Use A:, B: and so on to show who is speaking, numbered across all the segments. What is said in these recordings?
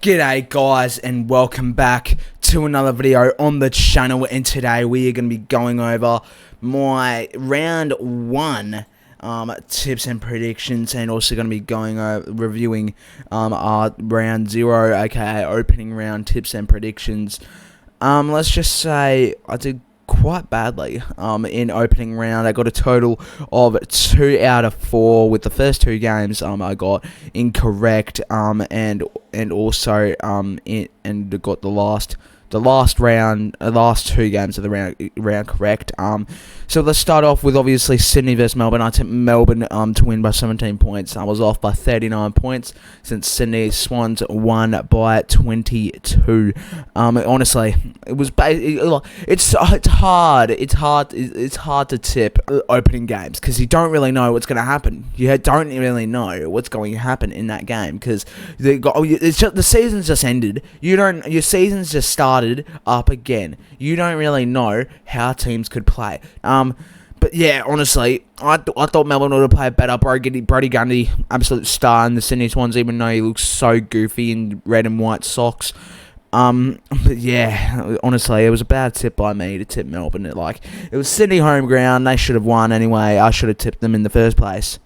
A: G'day guys and welcome back to another video on the channel, and today we are going to be going over my round 1 tips and predictions, and also going to be going over reviewing our round 0 aka opening round tips and predictions. Let's just say I did quite badly in opening round. I got a total of 2 out of 4 with the first 2 games I got incorrect, and also got the last 2 games of the round correct. So let's start off with obviously Sydney versus Melbourne. I tipped Melbourne to win by 17 points. I was off by 39 points since Sydney Swans won by 22. Honestly, it was it's hard to tip opening games because you don't really know what's going to happen. You don't really know what's going to happen in that game because the season's just ended. Your season's just started up again. You don't really know how teams could play. But yeah, honestly, I thought Melbourne would have played better. Brody Gundy, absolute star in the Sydney Swans, even though he looks so goofy in red and white socks. But yeah, honestly, it was a bad tip by me to tip Melbourne. It was Sydney home ground. They should have won anyway. I should have tipped them in the first place.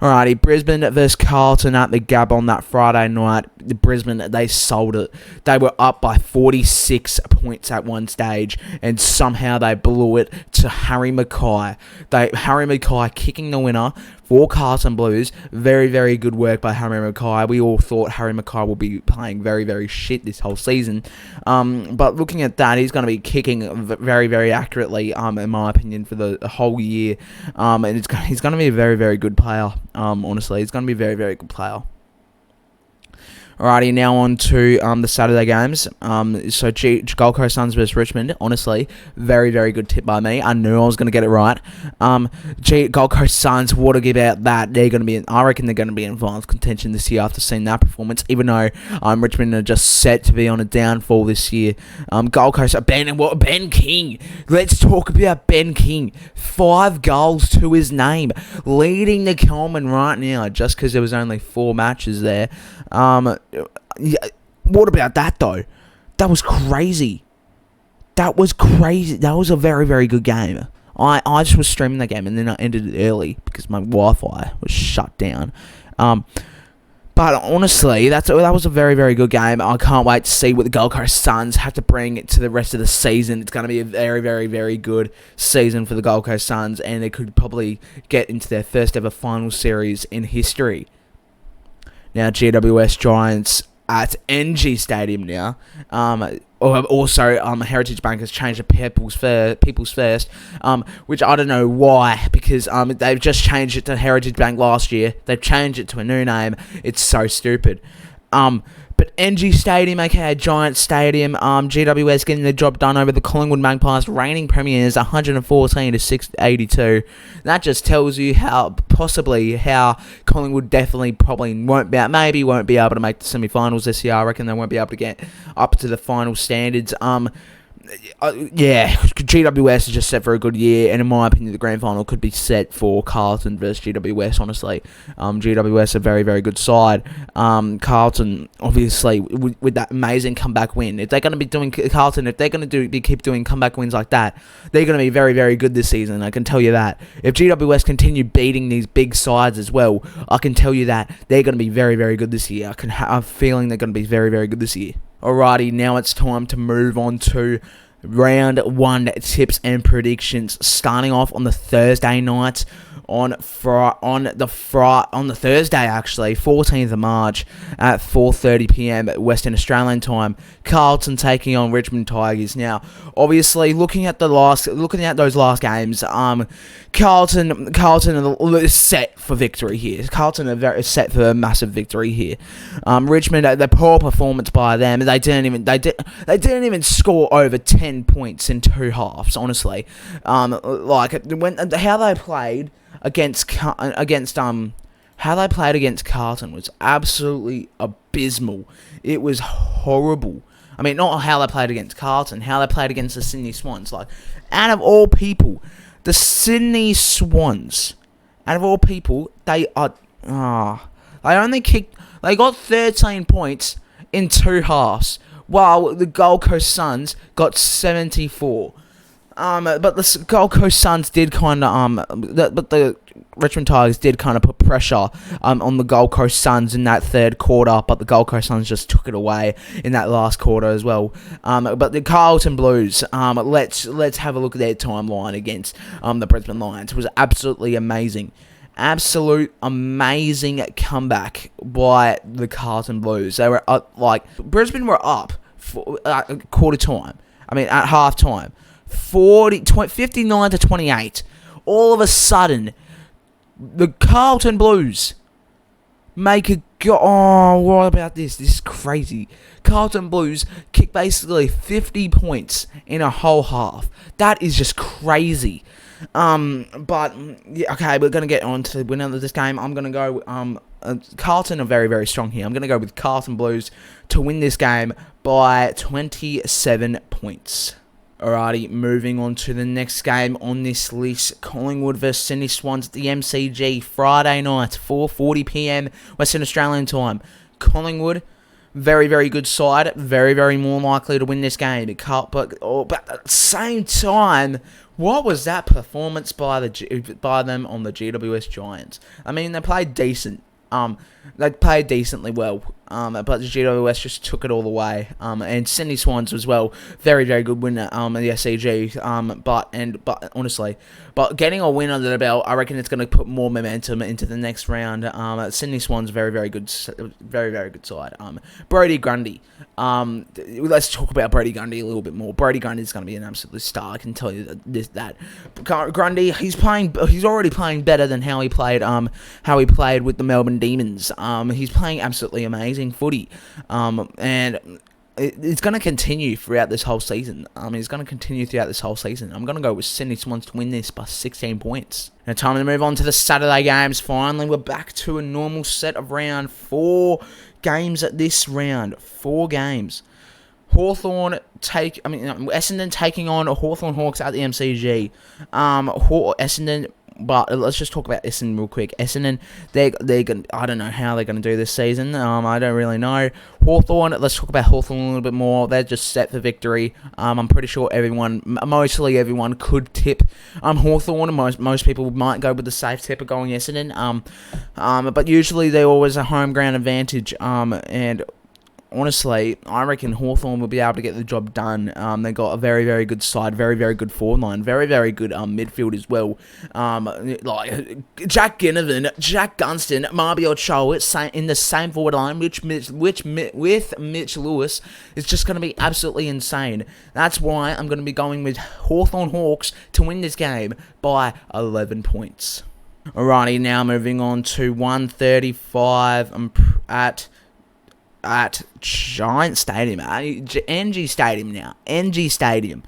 A: Alrighty, Brisbane versus Carlton at the Gab on that Friday night. The Brisbane, they sold it. They were up by 46 points at one stage, and somehow they blew it to Harry Mackay. Harry Mackay kicking the winner for Carlton Blues. Very, very good work by Harry Mackay. We all thought Harry Mackay will be playing very, very shit this whole season. But looking at that, he's going to be kicking very, very accurately, in my opinion, for the whole year. And he's going to be a very, very good player. Honestly, he's going to be a very, very good player. Alrighty, now on to the Saturday games. So Gold Coast Suns versus Richmond. Honestly, very, very good tip by me. I knew I was going to get it right. Gold Coast Suns, what about that? I reckon they're going to be in finals contention this year after seeing that performance, even though Richmond are just set to be on a downfall this year. Gold Coast, Ben King. Let's talk about Ben King. 5 goals to his name, leading the Coleman right now, just because there was only 4 matches there. Yeah, what about that though? That was crazy. That was a very, very good game. I just was streaming that game and then I ended it early because my Wi-Fi was shut down. But honestly, that was a very, very good game. I can't wait to see what the Gold Coast Suns have to bring to the rest of the season. It's going to be a very, very, very good season for the Gold Coast Suns, and they could probably get into their first ever final series in history. Now, GWS Giants at NG Stadium now. Also, Heritage Bank has changed to People's First, which I don't know why, because they've just changed it to Heritage Bank last year. They've changed it to a new name. It's so stupid. But NG Stadium, aka Giant Stadium, GWS getting the job done over the Collingwood Magpies, reigning premiers, 114 to 682. That just tells you how Collingwood probably won't be able to make the semi-finals this year. I reckon they won't be able to get up to the final standards. Yeah, GWS is just set for a good year, and in my opinion, the grand final could be set for Carlton versus GWS. Honestly, GWS a very, very good side. Carlton, obviously, with that amazing comeback win, if they're going to be doing keep doing comeback wins like that, they're going to be very, very good this season. I can tell you that. If GWS continue beating these big sides as well, I can tell you that they're going to be very, very good this year. I have a feeling they're going to be very, very good this year. Alrighty, now it's time to move on to round 1 tips and predictions. Starting off on the Thursday night, on the Thursday actually, 14th of March at 4:30 p.m. Western Australian time. Carlton taking on Richmond Tigers. Now, obviously, looking at those last games, Carlton are set for victory here. Carlton are very set for a massive victory here. Richmond, the poor performance by them. They didn't even score over 10 points in 2 halves. Honestly, how they played against Carlton was absolutely abysmal. It was horrible. I mean, not how they played against Carlton, how they played against the Sydney Swans. Out of all people, the Sydney Swans, out of all people, they got 13 points in 2 halves, while the Gold Coast Suns got 74. But the Gold Coast Suns did kind of but the Richmond Tigers did kind of put pressure on the Gold Coast Suns in that third quarter, but the Gold Coast Suns just took it away in that last quarter as well. But the Carlton Blues, let's have a look at their timeline against the Brisbane Lions. It was absolutely amazing. Absolute amazing comeback by the Carlton Blues. They were Brisbane were up for quarter time. I mean, at half time. 59 to 28. All of a sudden, the Carlton Blues make a go. Oh, what about this? This is crazy. Carlton Blues kick basically 50 points in a whole half. That is just crazy. But yeah, okay, we're gonna get on to the winner of this game. I'm gonna go. Carlton are very, very strong here. I'm gonna go with Carlton Blues to win this game by 27 points. Alrighty, moving on to the next game on this list. Collingwood versus Sydney Swans at the MCG, Friday night, 4:40 PM Western Australian time. Collingwood, very, very good side, very, very more likely to win this game. But at the same time, what was that performance by them on the GWS Giants? I mean, they played decent. They played decently well, but the GWS just took it all away. And Sydney Swans as well, very, very good winner in the SCG. But honestly, getting a win under the belt, I reckon it's going to put more momentum into the next round. Sydney Swans, very, very good side. Brodie Grundy. Let's talk about Brodie Grundy a little bit more. Brodie Grundy is going to be an absolute star. I can tell you that. Grundy, he's already playing better than how he played with the Melbourne Demons. He's playing absolutely amazing footy. And it's going to continue throughout this whole season. I'm going to go with Sydney Swans to win this by 16 points. Now, time to move on to the Saturday games. Finally, we're back to a normal set of round. 4 games at this round. 4 games. Essendon taking on Hawthorn Hawks at the MCG. Essendon. But let's just talk about Essendon real quick. Essendon, they're going. I don't know how they're going to do this season. I don't really know. Hawthorn, let's talk about Hawthorn a little bit more. They're just set for victory. I'm pretty sure mostly everyone could tip Hawthorn. Most people might go with the safe tip of going Essendon. But usually they always a home ground advantage. And honestly, I reckon Hawthorn will be able to get the job done. They got a very, very good side, very, very good forward line, very, very good midfield as well. Like Jack Ginnivan, Jack Gunston, Marbiot Charlotte in the same forward line, with Mitch Lewis, is just going to be absolutely insane. That's why I'm going to be going with Hawthorn Hawks to win this game by 11 points. Alrighty, now moving on to 1:35 at Giant Stadium, NG Stadium now. NG Stadium.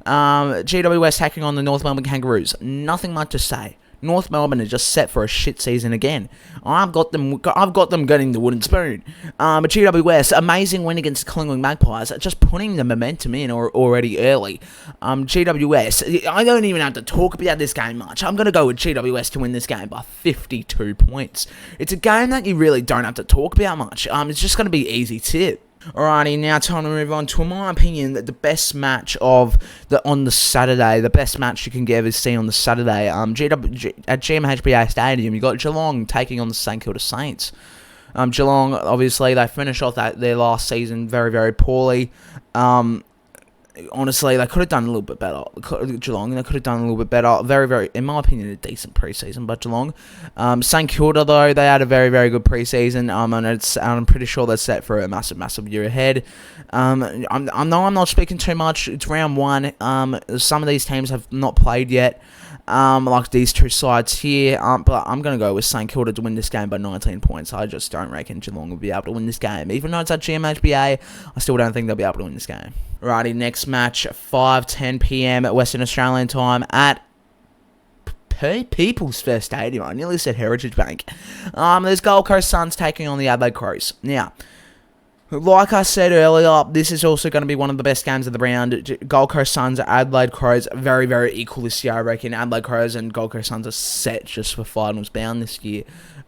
A: GWS taking on the North Melbourne Kangaroos. Nothing much to say. North Melbourne are just set for a shit season again. I've got them getting the wooden spoon. But GWS, amazing win against the Collingwood Magpies, just putting the momentum in already early. GWS, I don't even have to talk about this game much. I'm going to go with GWS to win this game by 52 points. It's a game that you really don't have to talk about much. It's just going to be easy tip. Alrighty, now time to move on to, in my opinion, the best match on the Saturday. The best match you can ever see on the Saturday. At GMHBA Stadium, you got Geelong taking on the St Kilda Saints. Geelong, obviously, they finished off their last season very, very poorly. Honestly, they could have done a little bit better. Geelong, they could have done a little bit better. Very, very, in my opinion, a decent preseason. But Geelong, St Kilda though, they had a very, very good preseason. And I'm pretty sure they're set for a massive, massive year ahead. I know I'm not speaking too much. It's round 1. Some of these teams have not played yet. Like these two sides here. But I'm going to go with St Kilda to win this game by 19 points. I just don't reckon Geelong will be able to win this game. Even though it's at GMHBA, I still don't think they'll be able to win this game. Righty, next match, 5:10 PM at Western Australian time at People's First Stadium. I nearly said Heritage Bank. There's Gold Coast Suns taking on the Adelaide Crows. Now, like I said earlier, this is also going to be one of the best games of the round. Gold Coast Suns, Adelaide Crows, very, very equal this year, I reckon. Adelaide Crows and Gold Coast Suns are set just for finals bound this year.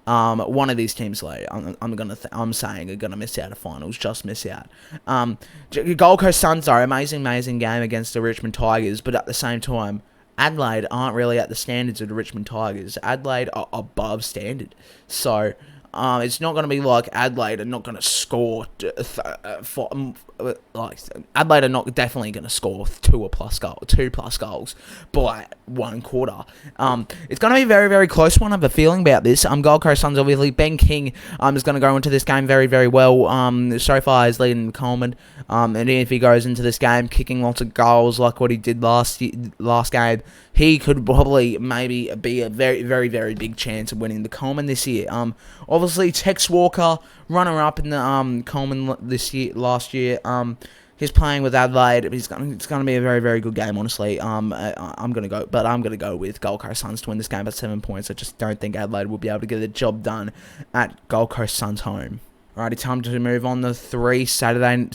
A: One of these teams, like, I'm saying, are gonna miss out of finals, just miss out. Gold Coast Suns are amazing game against the Richmond Tigers, but at the same time, Adelaide aren't really at the standards of the Richmond Tigers. Adelaide are above standard, so it's not going to be like Adelaide are not going to score Adelaide are not definitely going to score two plus goals by one quarter. It's going to be a very, very close one. I have a feeling about this. Gold Coast Suns, obviously, Ben King is going to go into this game very, very well. So far he's leading Coleman, and if he goes into this game kicking lots of goals like what he did last game, he could probably maybe be a very, very, very big chance of winning the Coleman this year. Obviously, Tex Walker, runner-up in the Coleman last year. He's playing with Adelaide. It's going to be a very, very good game, honestly. I'm going to go with Gold Coast Suns to win this game by 7 points. I just don't think Adelaide will be able to get the job done at Gold Coast Suns home. Alrighty, time to move on to 3 Sunday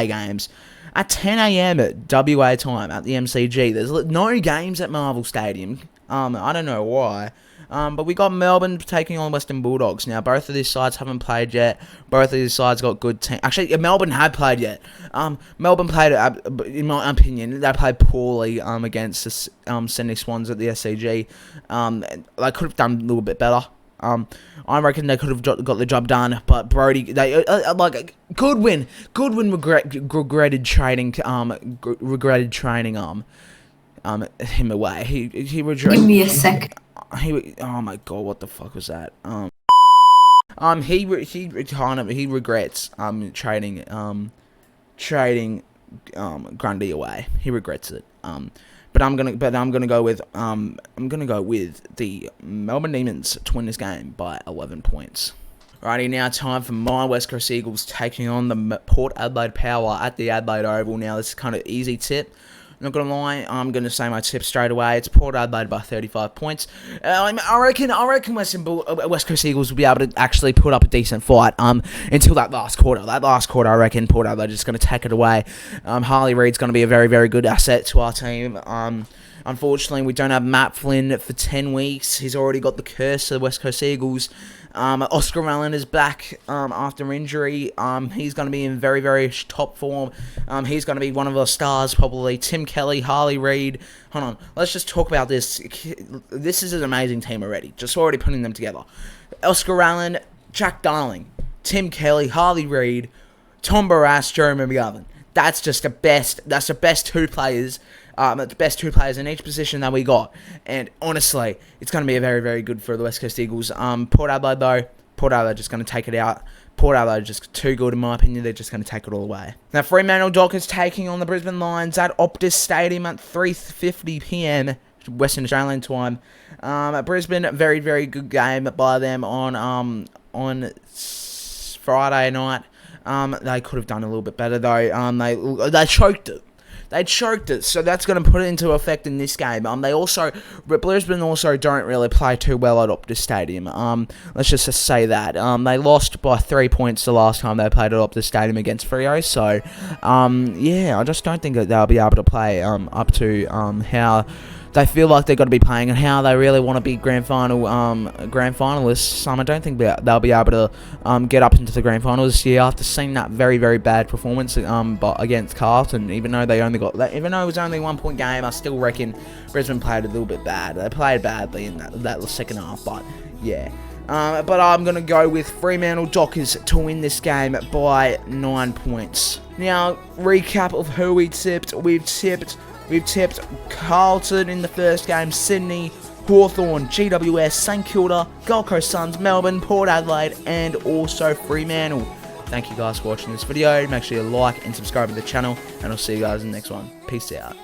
A: games. At 10 a.m. at WA time at the MCG. There's no games at Marvel Stadium. I don't know why. But we got Melbourne taking on Western Bulldogs. Now, both of these sides haven't played yet. Both of these sides got good teams. Actually, Melbourne had played yet. Melbourne played, in my opinion, they played poorly against the Sydney Swans at the SCG. They could have done a little bit better. I reckon they could have got the job done, but Brody, Goodwin regretted trading him away. He regretted.
B: Give me a sec.
A: Oh my god, what the fuck was that? He regrets trading Grundy away. He regrets it. But I'm gonna go with the Melbourne Demons to win this game by 11 points. Alrighty, now time for my West Coast Eagles taking on the Port Adelaide Power at the Adelaide Oval. Now this is kind of easy tip. Not gonna lie, I'm gonna say my tip straight away. It's Port Adelaide by 35 points. I reckon West Coast Eagles will be able to actually put up a decent fight until that last quarter. That last quarter, I reckon Port Adelaide is gonna take it away. Harley Reid's gonna be a very, very good asset to our team. Unfortunately, we don't have Matt Flynn for 10 weeks. He's already got the curse of the West Coast Eagles. Oscar Allen is back after injury. He's going to be in very, very top form. He's going to be one of our stars, probably. Tim Kelly, Harley Reid. Hold on. Let's just talk about this. This is an amazing team already. Just already putting them together. Oscar Allen, Jack Darling, Tim Kelly, Harley Reid, Tom Barras, Jeremy McGovern. That's just the best. That's the best two players. The best two players in each position that we got. And honestly, it's going to be very, very good for the West Coast Eagles. Port Adelaide, though, Port Adelaide just going to take it out. Port Adelaide just too good, in my opinion. They're just going to take it all away. Now, Fremantle Dockers taking on the Brisbane Lions at Optus Stadium at 3:50 p.m. Western Australian time. Brisbane, very, very good game by them on Friday night. They could have done a little bit better, though. They choked it. They choked it, so that's going to put it into effect in this game. Brisbane also don't really play too well at Optus Stadium. Let's just say that. They lost by 3 points the last time they played at Optus Stadium against Freo. So, yeah, I just don't think that they'll be able to play up to how they feel like they're going to be playing and how they really want to be grand finalists. I don't think they'll be able to get up into the grand finals this year after seeing that very, very bad performance against Carlton. Even though it was only a 1 point game, I still reckon Brisbane played a little bit bad. They played badly in that second half, but yeah. But I'm going to go with Fremantle Dockers to win this game by 9 points. Now, recap of who we tipped. We've tipped Carlton in the first game, Sydney, Hawthorn, GWS, St Kilda, Gold Coast Suns, Melbourne, Port Adelaide, and also Fremantle. Thank you guys for watching this video. Make sure you like and subscribe to the channel, and I'll see you guys in the next one. Peace out.